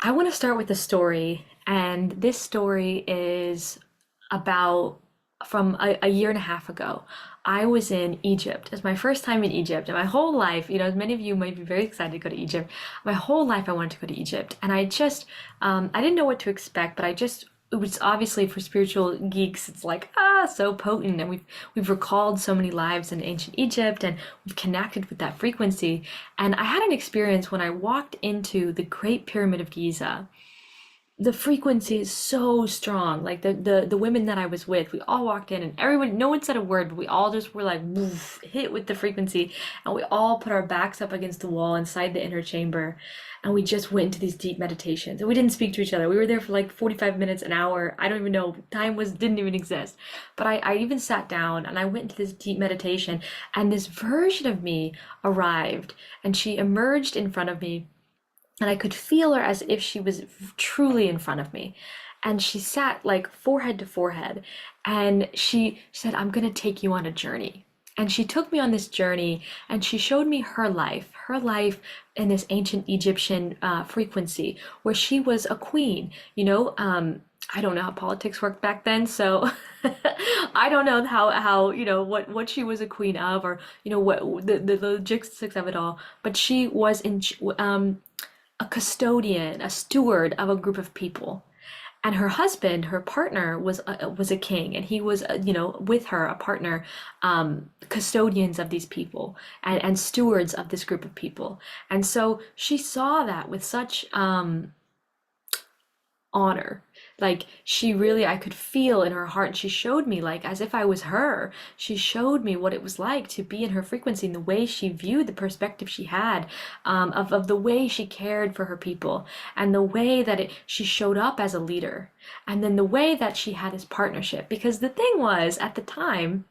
I want to start with a story, and this story is about from a year and a half ago. I was in Egypt. It's my first time in Egypt, and my whole life, as many of you might be very excited to go to Egypt. My whole life, I wanted to go to Egypt, and I didn't know what to expect, but it was obviously for spiritual geeks. It's like so potent, and we've recalled so many lives in ancient Egypt, and we've connected with that frequency. And I had an experience when I walked into the Great Pyramid of Giza. The frequency is so strong. Like the women that I was with, we all walked in and everyone, no one said a word, but we all just were like woof, hit with the frequency, and we all put our backs up against the wall inside the inner chamber, and we just went into these deep meditations. And we didn't speak to each other. We were there for like 45 minutes, an hour. I don't even know. Time was didn't even exist. But I even sat down and I went into this deep meditation, and this version of me arrived, and she emerged in front of me, and I could feel her as if she was truly in front of me. And she sat like forehead to forehead, and she said, "I'm going to take you on a journey." And she took me on this journey, and she showed me her life in this ancient Egyptian frequency where she was a queen. I don't know how politics worked back then, so I don't know how what she was a queen of, or what the logistics of it all. But she was in a custodian, a steward of a group of people. And her husband, her partner, was a king, and he was, with her, a partner, custodians of these people, and stewards of this group of people. And so she saw that with such honor. Like, she really, I could feel in her heart, and she showed me, like, as if I was her. She showed me what it was like to be in her frequency, and the way she viewed the perspective she had, of the way she cared for her people, and the way that she showed up as a leader, and then the way that she had this partnership. Because the thing was, at the time,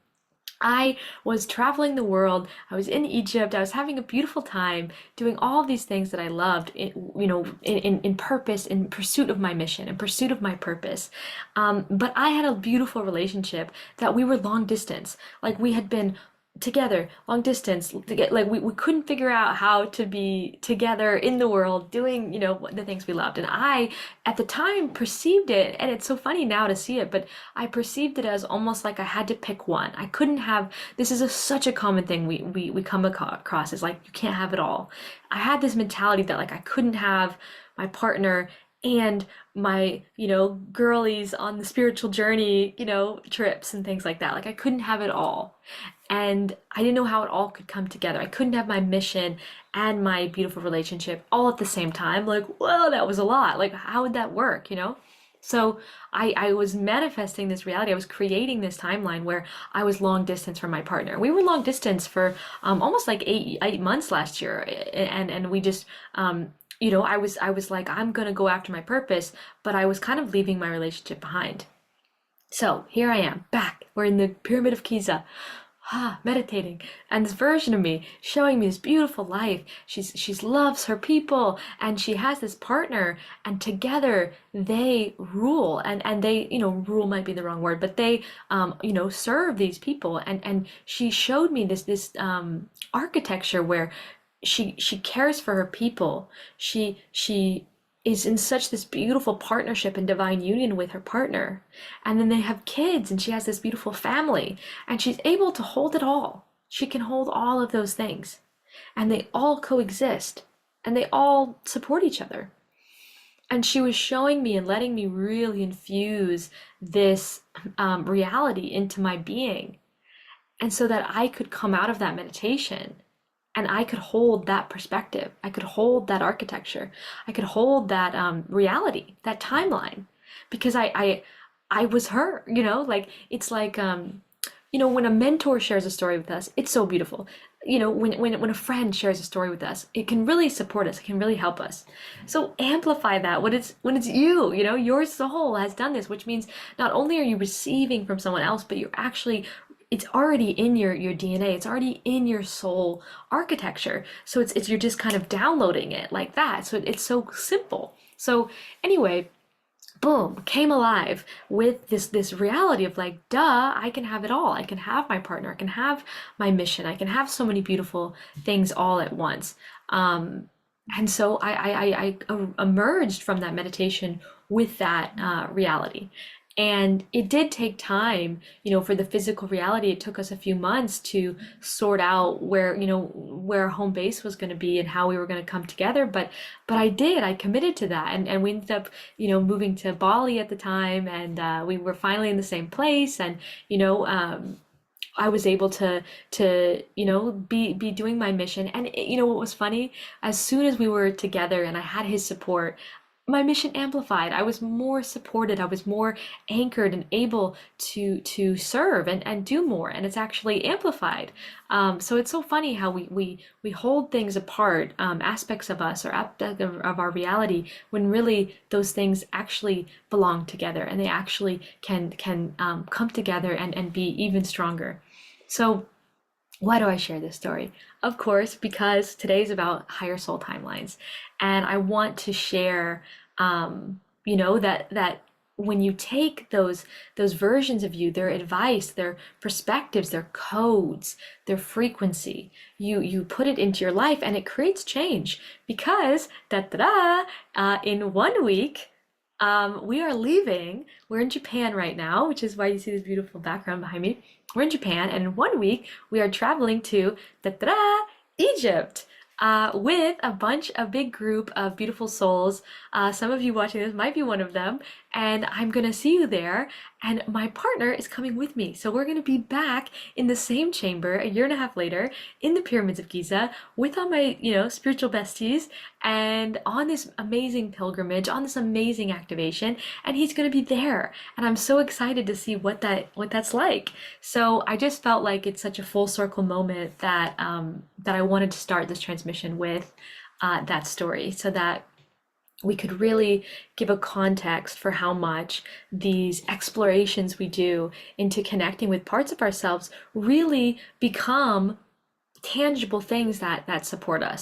I was traveling the world. I was in Egypt. I was having a beautiful time doing all of these things that I loved, in purpose, in pursuit of my mission, in pursuit of my purpose. But I had a beautiful relationship that we were long distance. Like, we had been together long distance to get, like, we couldn't figure out how to be together in the world doing the things we loved. And I at the time perceived it, and it's so funny now to see it, but I perceived it as almost like I had to pick one. I couldn't have, this is such a common thing we come across, is like, you can't have it all. I had this mentality that, like, I couldn't have my partner and my girlies on the spiritual journey, trips and things like that. Like, I couldn't have it all, and I didn't know how it all could come together. I couldn't have my mission and my beautiful relationship all at the same time. Like, whoa, that was a lot. Like, how would that work? So I was manifesting this reality. I was creating this timeline where I was long distance from my partner. We were long distance for almost like eight months last year, and we just I was like, I'm gonna go after my purpose, but I was kind of leaving my relationship behind. So here I am, back. We're in the Pyramid of Giza, meditating, and this version of me showing me this beautiful life. She's loves her people, and she has this partner, and together they rule, and they, rule might be the wrong word, but they serve these people. And she showed me this architecture where she cares for her people. She is in such this beautiful partnership and divine union with her partner. And then they have kids, and she has this beautiful family, and she's able to hold it all. She can hold all of those things, and they all coexist, and they all support each other. And she was showing me and letting me really infuse this reality into my being, and so that I could come out of that meditation and I could hold that perspective. I could hold that architecture. I could hold that reality, that timeline, because I was her. Like, it's like, when a mentor shares a story with us, it's so beautiful. When a friend shares a story with us, it can really support us. It can really help us. So amplify that when it's your soul has done this, which means not only are you receiving from someone else, but you're actually, it's already in your DNA. It's already in your soul architecture. So it's you're just kind of downloading it like that. So it's so simple. So anyway, boom, came alive with this reality of, like, duh, I can have it all. I can have my partner. I can have my mission. I can have so many beautiful things all at once. And so I emerged from that meditation with that reality. And it did take time, for the physical reality. It took us a few months to sort out where our home base was going to be and how we were going to come together. But I committed to that. And we ended up, moving to Bali at the time. And we were finally in the same place. And, you know, um, I was able to be doing my mission. And what was funny? As soon as we were together and I had his support, my mission amplified. I was more supported. I was more anchored and able to serve and do more. And it's actually amplified. So it's so funny how we hold things apart, aspects of us or aspects of our reality, when really those things actually belong together and they actually can come together and be even stronger. So, why do I share this story? Of course, because today's about higher soul timelines, and I want to share, that when you take those versions of you, their advice, their perspectives, their codes, their frequency, you put it into your life, and it creates change. Because da da da, in 1 week. We are leaving. We're in Japan right now, which is why you see this beautiful background behind me. We're in Japan, and in 1 week we are traveling to da-da-da, Egypt, with a big group of beautiful souls. Some of you watching this might be one of them, and I'm gonna see you there. And my partner is coming with me, so we're gonna be back in the same chamber a year and a half later in the pyramids of Giza with all my, spiritual besties, and on this amazing pilgrimage, on this amazing activation. And he's gonna be there, and I'm so excited to see what that's like. So I just felt like it's such a full circle moment that I wanted to start this transmission with that story, so that we could really give a context for how much these explorations we do into connecting with parts of ourselves really become tangible things that support us.